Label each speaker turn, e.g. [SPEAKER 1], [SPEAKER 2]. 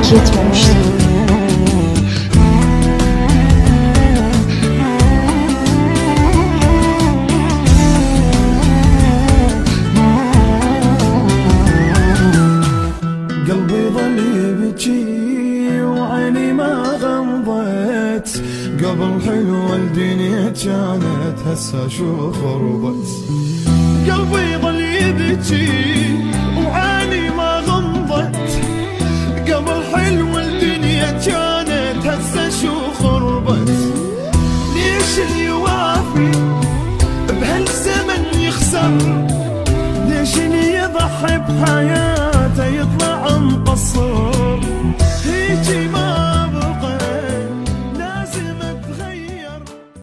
[SPEAKER 1] belki yetmemişti.
[SPEAKER 2] قلبي ظل يبكي وعيني ما غمضت، قبل حلوة الدنيا كانت هسه شو خربت. قلبي ظل يبكي وعيني ما غمضت، قبل حلوة الدنيا كانت هسه شو خربت. ليش اللي يوافي بهالزمن يخسر؟ ليش اللي يضحي بحياته يطلع مقصر؟